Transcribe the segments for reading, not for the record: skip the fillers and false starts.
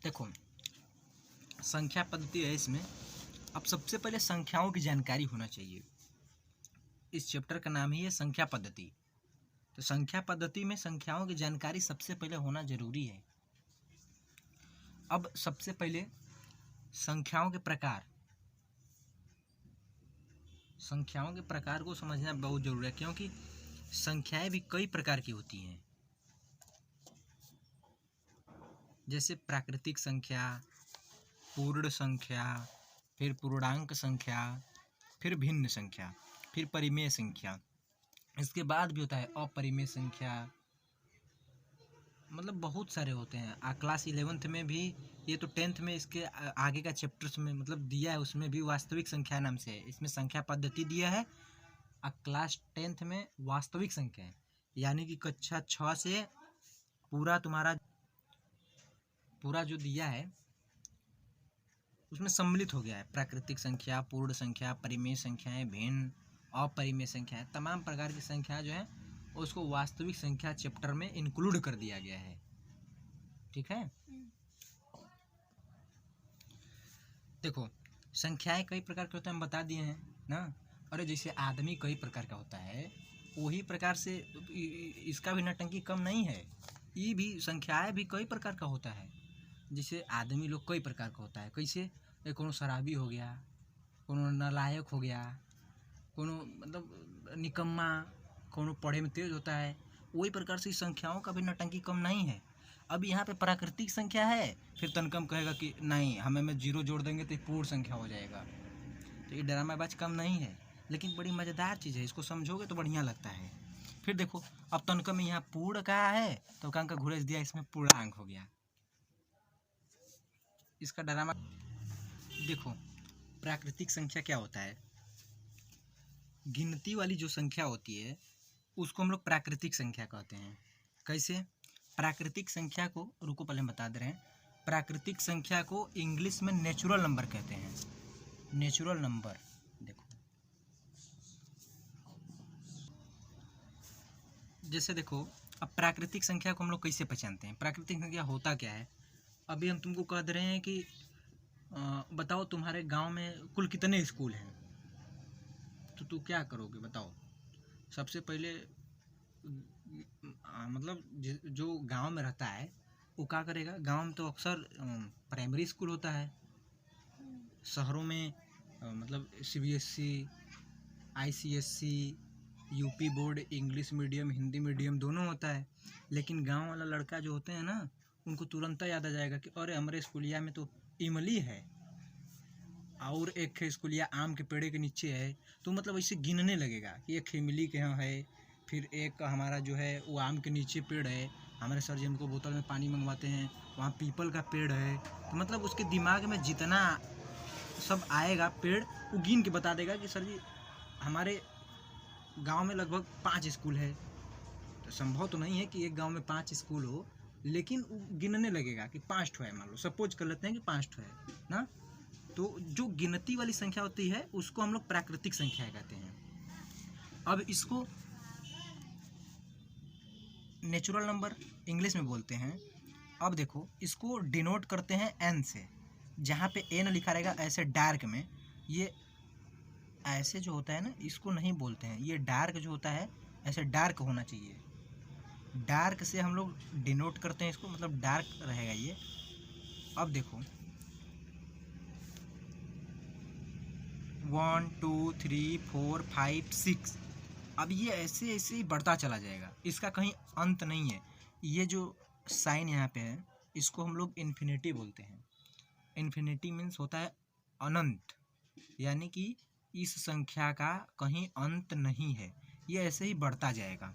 देखो, संख्या पद्धति है इसमें। अब सबसे पहले संख्याओं की जानकारी होना चाहिए। इस चैप्टर का नाम ही है संख्या पद्धति। तो संख्या पद्धति में संख्याओं की जानकारी सबसे पहले होना जरूरी है। अब सबसे पहले संख्याओं के प्रकार, संख्याओं के प्रकार को समझना बहुत जरूरी है, क्योंकि संख्याएं भी कई प्रकार की होती हैं। जैसे प्राकृतिक संख्या, पूर्ण संख्या, फिर पूर्णांक संख्या, फिर भिन्न संख्या, फिर परिमेय संख्या। इसके बाद भी होता है अपरिमेय संख्या। मतलब बहुत सारे होते हैं। क्लास 11th में भी, ये तो 10th में इसके आगे का चैप्टर्स में मतलब दिया है, उसमें भी वास्तविक संख्या नाम से है। इसमें संख्या पद्धति दिया है। क्लास 10th में वास्तविक संख्या है, यानी कि कक्षा 6 से पूरा तुम्हारा पूरा जो दिया है उसमें सम्मिलित हो गया है। प्राकृतिक संख्या, पूर्ण संख्या, परिमेय संख्याएं, भिन्न, अपरिमेय संख्याएं, तमाम प्रकार की संख्या जो है उसको वास्तविक संख्या चैप्टर में इंक्लूड कर दिया गया है। ठीक है। देखो, संख्याएं कई प्रकार के होते हैं, हम बता दिए हैं ना। अरे जैसे आदमी कई प्रकार का होता है, वही प्रकार से इसका भी नटंकी कम नहीं है। ये भी संख्याएं भी कई प्रकार का होता है। जैसे आदमी लोग कई प्रकार का होता है। कैसे? कोनो शराबी हो गया, कोनो नालायक हो गया, कोनो मतलब निकम्मा, कोनो पढ़े में तेज होता है। वही प्रकार से संख्याओं का भी नटंकी कम नहीं है। अब यहाँ पे प्राकृतिक संख्या है, फिर तनकम कहेगा कि नहीं हमें में जीरो जोड़ देंगे तो पूर्ण संख्या हो जाएगा। तो ये ड्रामाबाज कम नहीं है, लेकिन बड़ी मज़ेदार चीज़ है। इसको समझोगे तो बढ़िया लगता है। फिर देखो, अब तनकम में यहाँ पूर्ण कहा है तो कंक का घुरेज दिया, इसमें पूर्णांक हो गया। इसका ड्रामा देखो। प्राकृतिक संख्या क्या होता है? गिनती वाली जो संख्या होती है उसको हम लोग प्राकृतिक संख्या कहते हैं। कैसे? प्राकृतिक संख्या को, रुको पहले हम बता दे रहे हैं, प्राकृतिक संख्या को इंग्लिश में नेचुरल नंबर कहते हैं। Natural number. देखो, जैसे देखो, अब प्राकृतिक संख्या को हम लोग कैसे पहचानते हैं? प्राकृतिक संख्या होता क्या है? अभी हम तुमको कह दे रहे हैं कि बताओ तुम्हारे गांव में कुल कितने स्कूल हैं, तो तू क्या करोगे बताओ? सबसे पहले मतलब जो गांव में रहता है वो क्या करेगा? गांव में तो अक्सर प्राइमरी स्कूल होता है। शहरों में मतलब CBSE, ICSE, UP board, English medium, Hindi medium दोनों होता है। लेकिन गांव वाला लड़का जो होते हैं ना, उनको तुरंत याद आ जाएगा कि अरे हमारे स्कूलिया में तो इमली है और एक स्कूलिया आम के पेड़ के नीचे है। तो मतलब ऐसे गिनने लगेगा कि एक इमली के यहाँ है, फिर एक हमारा जो है वो आम के नीचे पेड़ है, हमारे सर जी हमको बोतल में पानी मंगवाते हैं, वहाँ पीपल का पेड़ है। तो मतलब उसके दिमाग में जितना सब आएगा पेड़, वो गिन के बता देगा कि सर जी हमारे गांव में लगभग 5 स्कूल है। तो संभव तो नहीं है कि एक गांव में 5 स्कूल हो, लेकिन गिनने लगेगा कि 5 ठो है। मान लो सपोज कर लेते हैं कि 5 ठो है ना। तो जो गिनती वाली संख्या होती है उसको हम लोग प्राकृतिक संख्या कहते हैं। अब इसको नेचुरल नंबर इंग्लिश में बोलते हैं। अब देखो, इसको डिनोट करते हैं n से। जहाँ पे n लिखा रहेगा ऐसे डार्क में, ये ऐसे जो होता है ना, इसको नहीं बोलते हैं। ये डार्क जो होता है ऐसे डार्क होना चाहिए। डार्क से हम लोग डिनोट करते हैं इसको, मतलब डार्क रहेगा ये। अब देखो 1 2 3 4 5 6, अब ये ऐसे ऐसे ही बढ़ता चला जाएगा, इसका कहीं अंत नहीं है। ये जो साइन यहाँ पे है इसको हम लोग इन्फिनिटी बोलते हैं। इन्फिनिटी मीन्स होता है अनंत, यानी कि इस संख्या का कहीं अंत नहीं है, ये ऐसे ही बढ़ता जाएगा।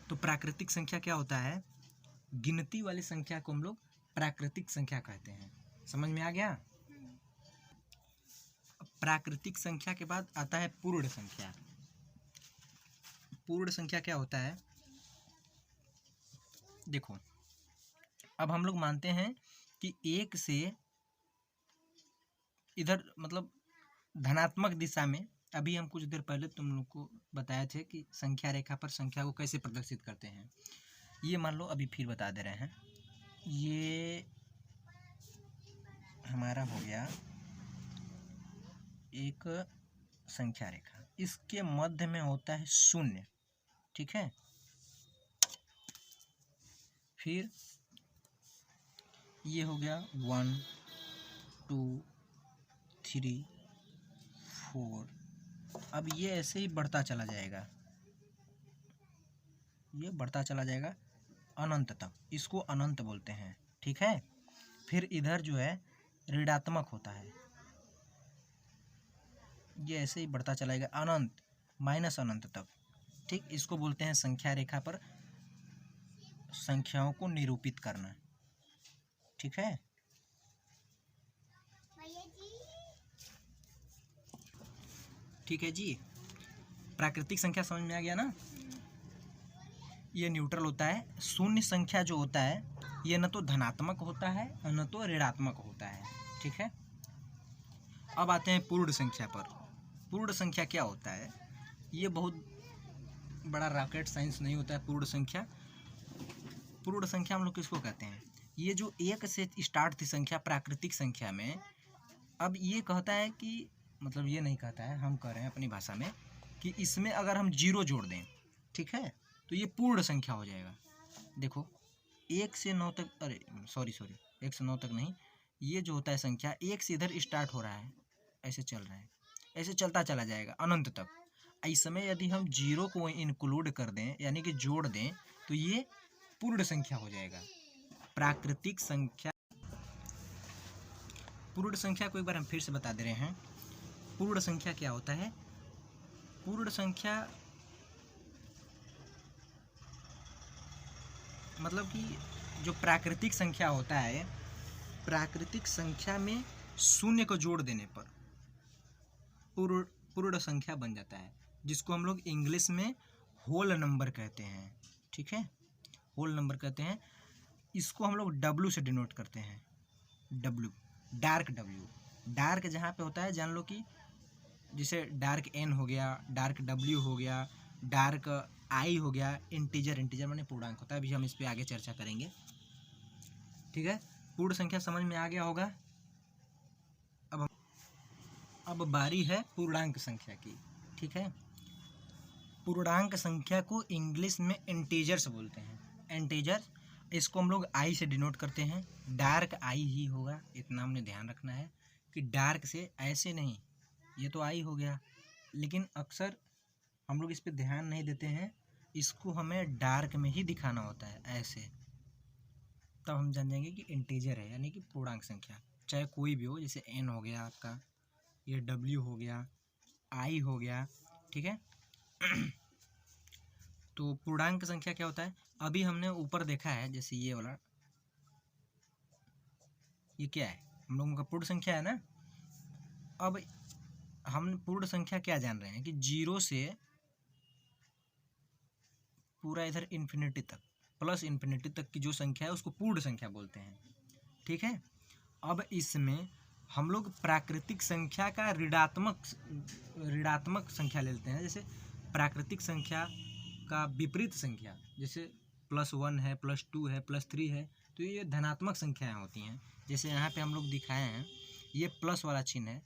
तो प्राकृतिक संख्या क्या होता है? गिनती वाली संख्या को हम लोग प्राकृतिक संख्या कहते हैं। समझ में आ गया? प्राकृतिक संख्या के बाद आता है पूर्ण संख्या। पूर्ण संख्या क्या होता है? देखो, अब हम लोग मानते हैं कि 1 से इधर मतलब धनात्मक दिशा में, अभी हम कुछ देर पहले तुम लोग को बताए थे कि संख्या रेखा पर संख्या को कैसे प्रदर्शित करते हैं। ये मान लो, अभी फिर बता दे रहे हैं, ये हमारा हो गया एक संख्या रेखा, इसके मध्य में होता है शून्य, ठीक है। फिर ये हो गया 1 2 3 4। अब ये ऐसे ही बढ़ता चला जाएगा, ये बढ़ता चला जाएगा अनंत तक, इसको अनंत बोलते हैं, ठीक है। फिर इधर जो है ऋणात्मक होता है, ये ऐसे ही बढ़ता चलाएगा अनंत माइनस अनंत तक, ठीक। इसको बोलते हैं संख्या रेखा पर संख्याओं को निरूपित करना, ठीक है। ठीक है जी, प्राकृतिक संख्या समझ में आ गया ना। ये न्यूट्रल होता है। शून्य संख्या जो होता है ये न तो धनात्मक होता है और न तो ऋणात्मक होता है, ठीक है। अब आते हैं पूर्ण संख्या पर। पूर्ण संख्या क्या होता है? ये बहुत बड़ा रॉकेट साइंस नहीं होता है पूर्ण संख्या। पूर्ण संख्या हम लोग किसको कहते हैं? ये जो एक से स्टार्ट थी संख्या प्राकृतिक संख्या में, अब ये कहता है कि मतलब ये नहीं कहता है, हम कह रहे हैं अपनी भाषा में कि इसमें अगर हम जीरो जोड़ दें, ठीक है, तो ये पूर्ण संख्या हो जाएगा। देखो 1 से 9 तक, अरे सॉरी 1 से 9 तक नहीं, ये जो होता है संख्या 1 से इधर स्टार्ट हो रहा है, ऐसे चल रहा है, ऐसे चलता चला जाएगा अनंत तक। इस समय यदि हम जीरो को इंक्लूड कर दें यानी कि जोड़ दें तो ये पूर्ण संख्या हो जाएगा। प्राकृतिक संख्या, पूर्ण संख्या को एक बार हम फिर से बता दे रहे हैं। पूर्ण संख्या क्या होता है? पूर्ण संख्या मतलब कि जो प्राकृतिक संख्या होता है, प्राकृतिक संख्या में शून्य को जोड़ देने पर पूर्ण संख्या बन जाता है, जिसको हम लोग इंग्लिश में होल नंबर कहते हैं, ठीक है, होल नंबर कहते हैं। इसको हम लोग W से डिनोट करते हैं, W, डार्क W। डार्क जहाँ पे होता है जान लो कि जैसे डार्क N हो गया, डार्क W हो गया, डार्क I हो गया। इंटीजर, इंटीजर माने पूर्णांक होता है, अभी हम इस पे आगे चर्चा करेंगे, ठीक है। पूर्ण संख्या समझ में आ गया होगा। अब बारी है पूर्णांक संख्या की, ठीक है। पूर्णांक संख्या को इंग्लिश में इंटीजर्स बोलते हैं, इंटीजर। इसको हम लोग I से डिनोट करते हैं, डार्क I ही होगा, इतना हमने ध्यान रखना है कि डार्क से ऐसे नहीं, ये तो I हो गया, लेकिन अक्सर हम लोग इस पे ध्यान नहीं देते हैं, इसको हमें डार्क में ही दिखाना होता है ऐसे, तब हम जान जाएंगे कि इंटीजर है यानी कि पूर्णांक संख्या, चाहे कोई भी हो। जैसे N हो गया आपका, ये W हो गया, I हो गया, ठीक है। तो पूर्णांक संख्या क्या होता है? अभी हमने ऊपर देखा है, जैसे ये वाला, ये क्या है? हम लोगों का पूर्ण संख्या है ना। अब हम पूर्ण संख्या क्या जान रहे हैं कि जीरो से पूरा इधर इन्फिनिटी तक, प्लस इन्फिनिटी तक की जो संख्या है उसको पूर्ण संख्या बोलते हैं, ठीक है। अब इसमें हम लोग प्राकृतिक संख्या का ऋणात्मक संख्या ले लेते हैं। जैसे प्राकृतिक संख्या का विपरीत संख्या, जैसे +1 है, +2 है, +3 है, तो ये धनात्मक संख्याएं होती हैं। जैसे यहाँ पे हम लोग दिखाए हैं, ये प्लस वाला चिन्ह है।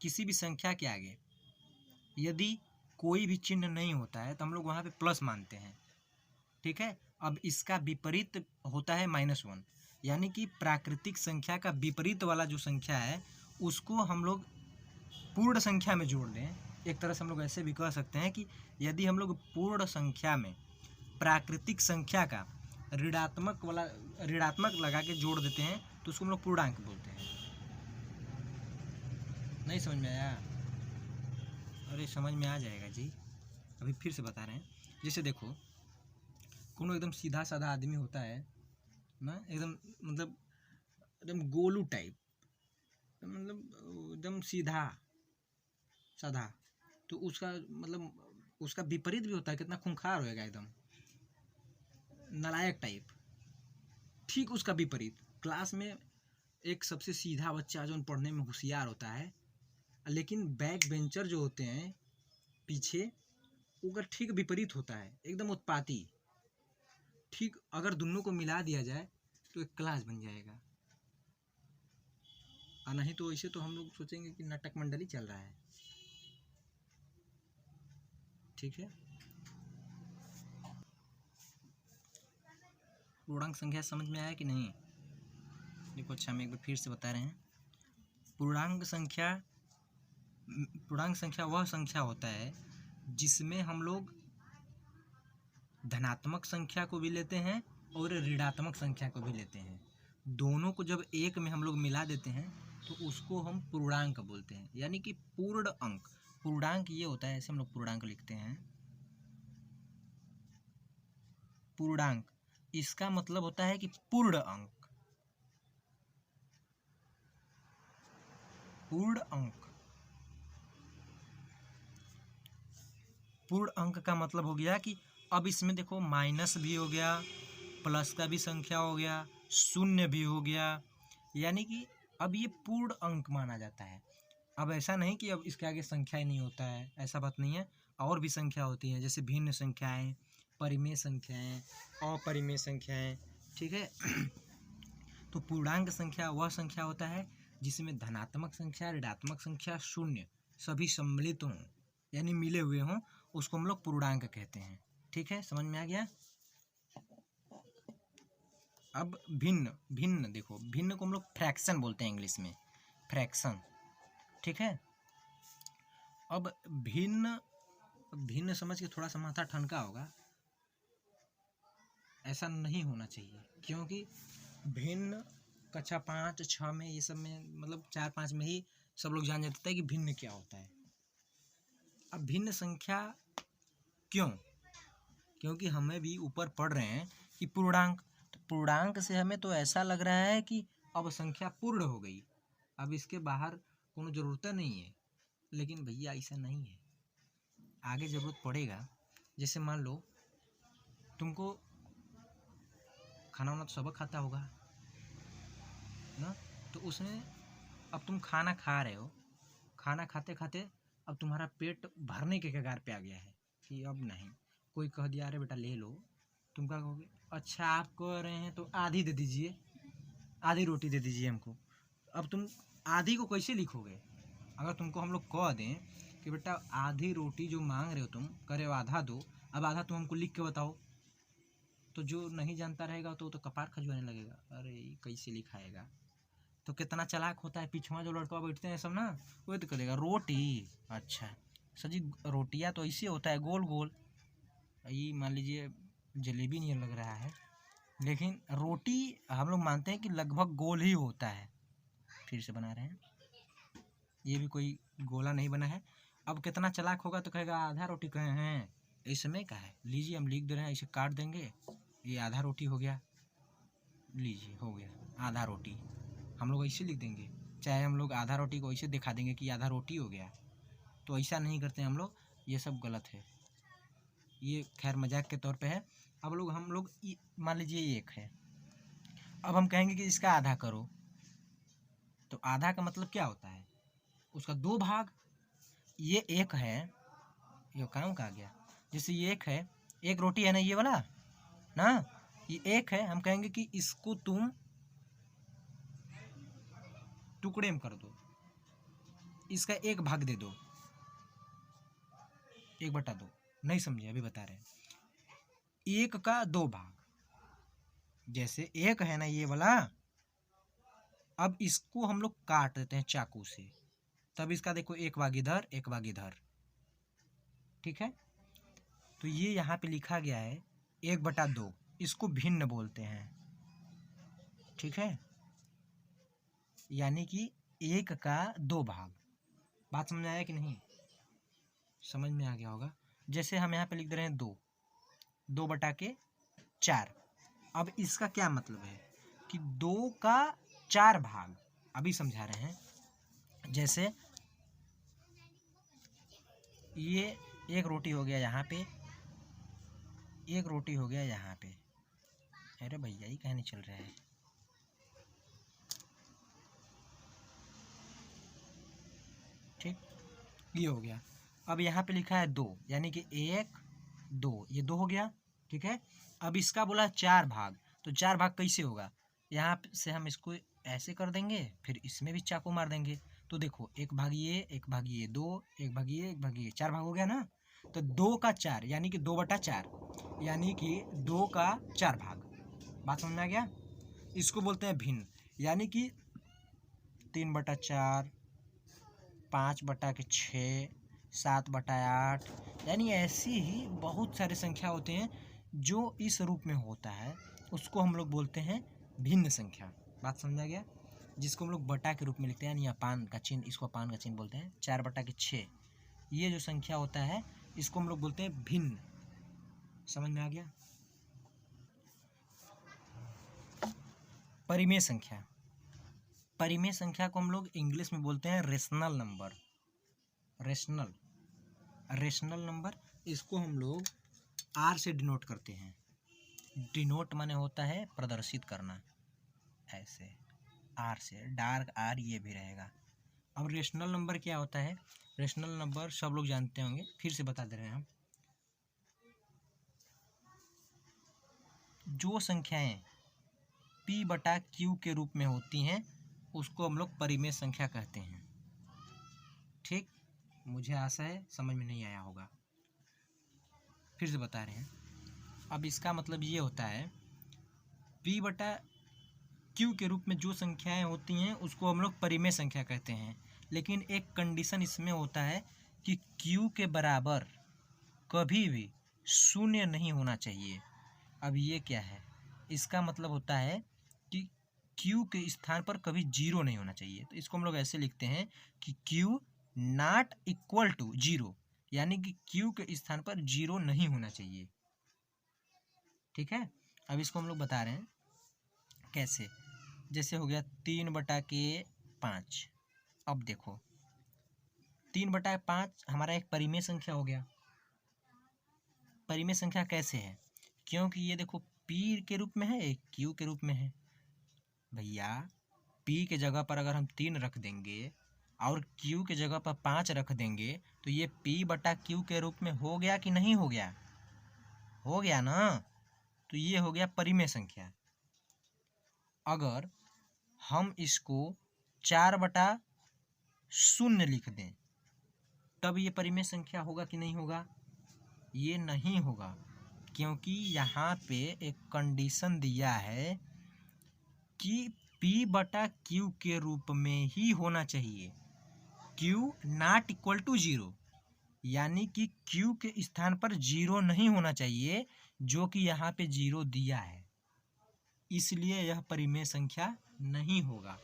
किसी भी संख्या के आगे यदि कोई भी चिन्ह नहीं होता है तो हम लोग वहाँ पे प्लस मानते हैं, ठीक है। अब इसका विपरीत होता है -1, यानी कि प्राकृतिक संख्या का विपरीत वाला जो संख्या है उसको हम लोग पूर्ण संख्या में जोड़ दें। एक तरह से हम लोग ऐसे भी कह सकते हैं कि यदि हम लोग पूर्ण संख्या में प्राकृतिक संख्या का ऋणात्मक लगा के जोड़ देते हैं तो उसको हम लोग पूर्णांक बोलते हैं। नहीं समझ में आया? अरे समझ में आ जाएगा जी, अभी फिर से बता रहे हैं। जैसे देखो, कोनो एकदम सीधा साधा आदमी होता है ना, एकदम मतलब एकदम गोलू टाइप, मतलब एकदम सीधा साधा, तो उसका मतलब उसका विपरीत भी होता है, कितना खूंखार होएगा, एकदम नालायक टाइप। ठीक उसका विपरीत क्लास में एक सबसे सीधा बच्चा जो पढ़ने में होशियार होता है, लेकिन बैक बेंचर जो होते हैं पीछे, उनका ठीक विपरीत होता है, एकदम उत्पाती। ठीक अगर दोनों को मिला दिया जाए तो एक क्लास बन जाएगा। और नहीं तो ऐसे तो हम लोग सोचेंगे कि नाटक मंडली चल रहा है। ठीक है, पूर्णांक संख्या समझ में आया कि नहीं? देखो अच्छा, हम एक बार फिर से बता रहे हैं। पूर्णांक संख्या वह संख्या होता है जिसमें हम लोग धनात्मक संख्या को भी लेते हैं और ऋणात्मक संख्या को भी लेते हैं। दोनों को जब एक में हम लोग मिला देते हैं तो उसको हम पूर्णांक बोलते हैं, यानी कि पूर्ण अंक। पूर्णांक ये होता है, ऐसे हम लोग पूर्णांक लिखते हैं। पूर्णांक इसका मतलब होता है कि पूर्ण अंक। पूर्ण अंक, पूर्ण अंक का मतलब हो गया कि अब इसमें देखो माइनस भी हो गया, प्लस का भी संख्या हो गया, शून्य भी हो गया, यानी कि अब ये पूर्ण अंक माना जाता है। अब ऐसा नहीं कि अब इसके आगे संख्या ही नहीं होता है, ऐसा बात नहीं है। और भी संख्या होती हैं, जैसे भिन्न संख्याएं, परिमेय संख्याएं, अपरिमेय संख्याएं। ठीक है। तो पूर्णांक संख्या वह संख्या होता है जिसमें धनात्मक संख्या, ऋणात्मक संख्या, शून्य सभी सम्मिलित हों, यानी मिले हुए हों, उसको हम लोग पूर्णांक कहते हैं। ठीक है, समझ में आ गया? अब भिन्न देखो, भिन्न को हम लोग फ्रैक्शन बोलते हैं इंग्लिश में, फ्रैक्शन। ठीक है। अब भिन्न समझ के थोड़ा सा माथा ठनका होगा, ऐसा नहीं होना चाहिए, क्योंकि भिन्न कक्षा 5, 6 में, ये सब में, मतलब 4, 5 में ही सब लोग जान जाते हैं कि भिन्न क्या होता है। अब भिन्न संख्या क्यों? क्योंकि हमें भी ऊपर पढ़ रहे हैं कि पूर्णांक, तो पूर्णांक से हमें तो ऐसा लग रहा है कि अब संख्या पूर्ण हो गई, अब इसके बाहर कोनो ज़रूरत नहीं है। लेकिन भैया ऐसा नहीं है, आगे ज़रूरत पड़ेगा। जैसे मान लो तुमको खाना वाना तो सब खाता होगा ना, तो उसमें अब तुम खाना खा रहे हो, खाना खाते खाते अब तुम्हारा पेट भरने के कगार पे आ गया है कि अब नहीं, कोई कह दिया अरे बेटा ले लो, तुम क्या कहोगे? अच्छा आप कह रहे हैं तो आधी दे दीजिए, आधी रोटी दे दीजिए हमको। अब तुम आधी को कैसे लिखोगे? अगर तुमको हम लोग कह दें कि बेटा आधी रोटी जो मांग रहे हो तुम, करे आधा दो, अब आधा तुम हमको लिख के बताओ, तो जो नहीं जानता रहेगा तो कपार खजुआने लगेगा, अरे कैसे लिखाएगा। तो कितना चालाक होता है पीछवा जो लड़का बैठते हैं सब ना, वो तो करेगा रोटी। अच्छा सर जी, रोटियाँ तो ऐसे होता है गोल गोल, ये मान लीजिए जलेबी नहीं लग रहा है, लेकिन रोटी हम लोग मानते हैं कि लगभग गोल ही होता है। फिर से बना रहे हैं, ये भी कोई गोला नहीं बना है। अब कितना चालाक होगा तो कहेगा आधा रोटी कहे हैं, इस समय का है, लीजिए हम लिख दे रहे हैं, इसे काट देंगे, ये आधा रोटी हो गया, लीजिए हो गया आधा रोटी। हम लोग ऐसे लिख देंगे, चाहे हम लोग आधा रोटी को ऐसे दिखा देंगे कि आधा रोटी हो गया, तो ऐसा नहीं करते हम लोग, ये सब गलत है। ये खैर मजाक के तौर पे है। अब हम लोग मान लीजिए एक है, अब हम कहेंगे कि इसका आधा करो, तो आधा का मतलब क्या होता है? उसका 2 भाग। ये एक है, ये काम का आ गया, जैसे ये एक है, एक रोटी है ना ये वाला ना, ये एक है, हम कहेंगे कि इसको तुम टुकड़े में कर दो, इसका 1 भाग दे दो, 1/2। नहीं समझे, अभी बता रहे हैं, 1 का 2 भाग। जैसे एक है ना ये वाला, अब इसको हम लोग काट देते हैं चाकू से, तब इसका देखो 1 भाग इधर, 1 भाग इधर। ठीक है, तो ये यहाँ पे लिखा गया है 1/2, इसको भिन्न बोलते हैं। ठीक है, यानी कि 1 का 2 भाग। बात समझ में आया कि नहीं? समझ में आ गया होगा। जैसे हम यहाँ पे लिख दे रहे हैं 2/4। अब इसका क्या मतलब है कि 2 का 4 भाग, अभी समझा रहे हैं। जैसे ये एक रोटी हो गया यहाँ पे, एक रोटी हो गया यहाँ पे, अरे भैया ये कहीं नहीं चल रहा है, ठीक, ये हो गया। अब यहाँ पे लिखा है 2, यानी कि 1 2, ये 2 हो गया। ठीक है, अब इसका बोला 4 भाग, तो 4 भाग कैसे होगा? यहाँ से हम इसको ऐसे कर देंगे, फिर इसमें भी चाकू मार देंगे। तो देखो 1/ये 1/ये 2 1/ये 1/ये 4 भाग हो गया ना। तो 2 का 4 यानी कि 2/4 यानी कि 2 का 4 भाग। बात समझ में आ गया। इसको बोलते हैं भिन्न, यानी कि 3/4 5/6 7/8 यानी ऐसी ही बहुत सारे संख्या होते हैं जो इस रूप में होता है, उसको हम लोग बोलते हैं भिन्न संख्या। बात समझ आ गया। जिसको हम लोग बटा के रूप में लिखते हैं यानी अपान का चिन्ह, इसको अपान का चिन्ह बोलते हैं। 4/6 ये जो संख्या होता है इसको हम लोग बोलते हैं भिन्न। समझ में आ गया। परिमेय संख्या, परिमेय संख्या को हम लोग इंग्लिश में बोलते हैं रेशनल नंबर। रेशनल नंबर, इसको हम लोग आर से डिनोट करते हैं। डिनोट माने होता है प्रदर्शित करना, ऐसे आर से, डार्क आर ये भी रहेगा। अब रेशनल नंबर क्या होता है? रेशनल नंबर सब लोग जानते होंगे, फिर से बता दे रहे हैं हम। जो संख्याएं P/Q के रूप में होती हैं उसको हम लोग परिमेय संख्या कहते हैं। ठीक, मुझे आशा है समझ में नहीं आया होगा, फिर से बता रहे हैं। अब इसका मतलब ये होता है P/Q के रूप में जो संख्याएं होती हैं उसको हम लोग परिमेय संख्या कहते हैं। लेकिन एक कंडीशन इसमें होता है कि Q के बराबर कभी भी शून्य नहीं होना चाहिए। अब ये क्या है? इसका मतलब होता है कि Q के स्थान पर कभी 0 नहीं होना चाहिए। तो इसको हम लोग ऐसे लिखते हैं कि Q नॉट इक्वल टू 0, यानी कि Q के स्थान पर 0 नहीं होना चाहिए। ठीक है, अब इसको हम लोग बता रहे हैं कैसे। जैसे हो गया 3/5। अब देखो 3/5 हमारा एक परिमेय संख्या हो गया। परिमेय संख्या कैसे है? क्योंकि ये देखो P के रूप में है, एक Q के रूप में है। भैया P के जगह पर अगर हम 3 रख देंगे और Q के जगह पर 5 रख देंगे तो ये P/Q के रूप में हो गया कि नहीं हो गया? हो गया ना। तो ये हो गया परिमेय संख्या। अगर हम इसको 4/0 लिख दें तब ये परिमेय संख्या होगा कि नहीं होगा? ये नहीं होगा, क्योंकि यहाँ पे एक कंडीशन दिया है कि P/Q के रूप में ही होना चाहिए। Q नॉट इक्वल टू 0, यानी कि Q के स्थान पर 0 नहीं होना चाहिए, जो कि यहाँ पे 0 दिया है, इसलिए यह परिमेय संख्या नहीं होगा।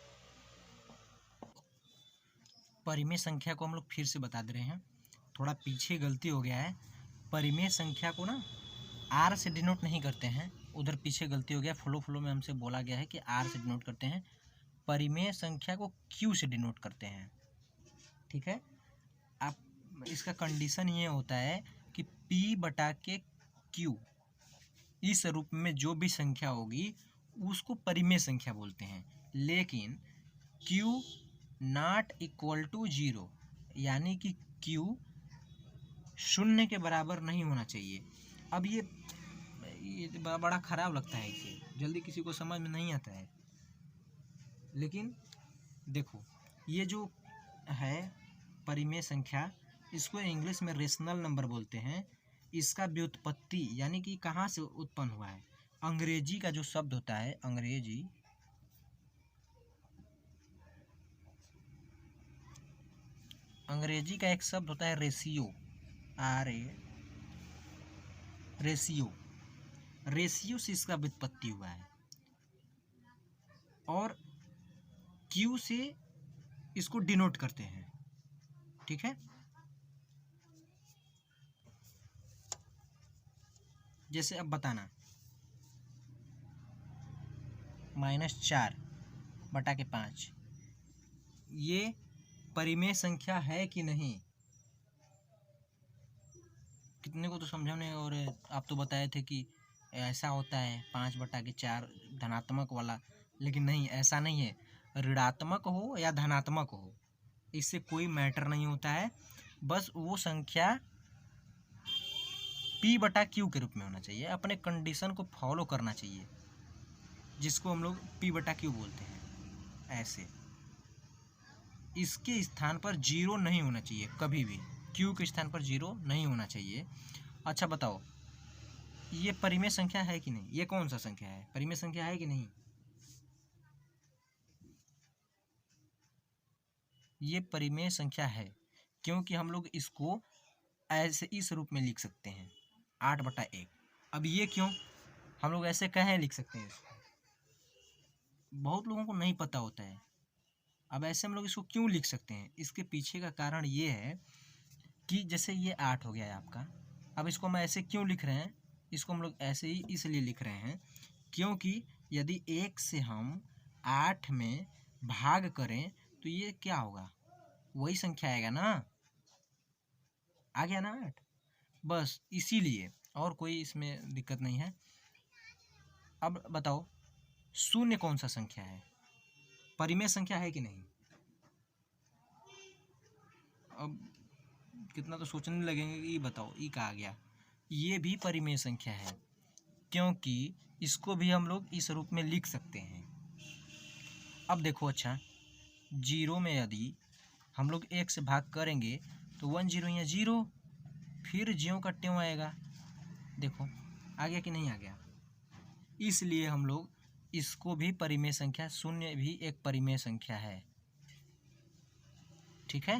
परिमेय संख्या को हम लोग फिर से बता दे रहे हैं, थोड़ा पीछे गलती हो गया है। परिमेय संख्या को ना आर से डिनोट नहीं करते हैं, उधर पीछे गलती हो गया। फ्लो में हमसे बोला गया है कि आर से डिनोट करते हैं, परिमेय संख्या को क्यू से डिनोट करते हैं। ठीक है, आप इसका कंडीशन ये होता है कि P/Q इस रूप में जो भी संख्या होगी उसको परिमेय संख्या बोलते हैं। लेकिन Q नॉट इक्वल टू 0, यानी कि Q 0 के बराबर नहीं होना चाहिए। अब ये बड़ा ख़राब लगता है, इसे जल्दी किसी को समझ में नहीं आता है। लेकिन देखो ये जो है परिमेय संख्या, इसको इंग्लिश में रेशनल नंबर बोलते हैं। इसका व्युत्पत्ति यानी कि कहाँ से उत्पन्न हुआ है? अंग्रेजी का जो शब्द होता है, अंग्रेजी का एक शब्द होता है रेशियो, रेशियो से इसका व्युत्पत्ति हुआ है, और Q से इसको डिनोट करते हैं। ठीक है, जैसे अब बताना -4/5 ये परिमेय संख्या है कि नहीं? कितने को तो समझा नहीं। और आप तो बताए थे कि ऐसा होता है 5/4 धनात्मक वाला, लेकिन नहीं, ऐसा नहीं है। ऋणात्मक हो या धनात्मक हो, इससे कोई मैटर नहीं होता है। बस वो संख्या P/Q के रूप में होना चाहिए, अपने कंडीशन को फॉलो करना चाहिए, जिसको हम लोग P/Q बोलते हैं। ऐसे, इसके स्थान पर जीरो नहीं होना चाहिए कभी भी, क्यू के स्थान पर जीरो नहीं होना चाहिए। अच्छा बताओ, ये परिमेय संख्या है कि नहीं? ये कौन सा संख्या है? परिमेय संख्या है कि नहीं? ये परिमेय संख्या है, क्योंकि हम लोग इसको ऐसे इस रूप में लिख सकते हैं 8/1। अब ये क्यों हम लोग ऐसे कहें लिख सकते हैं इसको? बहुत लोगों को नहीं पता होता है। अब ऐसे हम लोग इसको क्यों लिख सकते हैं, इसके पीछे का कारण ये है कि जैसे ये 8 हो गया है आपका, अब इसको हम ऐसे क्यों लिख रहे हैं? इसको हम लोग ऐसे ही इसलिए लिख रहे हैं क्योंकि यदि 1 से हम 8 में भाग करें तो ये क्या होगा? वही संख्या आएगा ना, आ गया ना 8। बस इसीलिए, और कोई इसमें दिक्कत नहीं है। अब बताओ, शून्य कौन सा संख्या है? परिमेय संख्या है कि नहीं? अब कितना तो सोचने लगेंगे कि बताओ ये कहाँ गया। ये भी परिमेय संख्या है, क्योंकि इसको भी हम लोग इस रूप में लिख सकते हैं। अब देखो, अच्छा, जीरो में यदि हम लोग 1 से भाग करेंगे तो 1 0 या 0, फिर ज्यों का त्यों आएगा। देखो आ गया कि नहीं आ गया? इसलिए हम लोग इसको भी परिमेय संख्या, शून्य भी एक परिमेय संख्या है। ठीक है।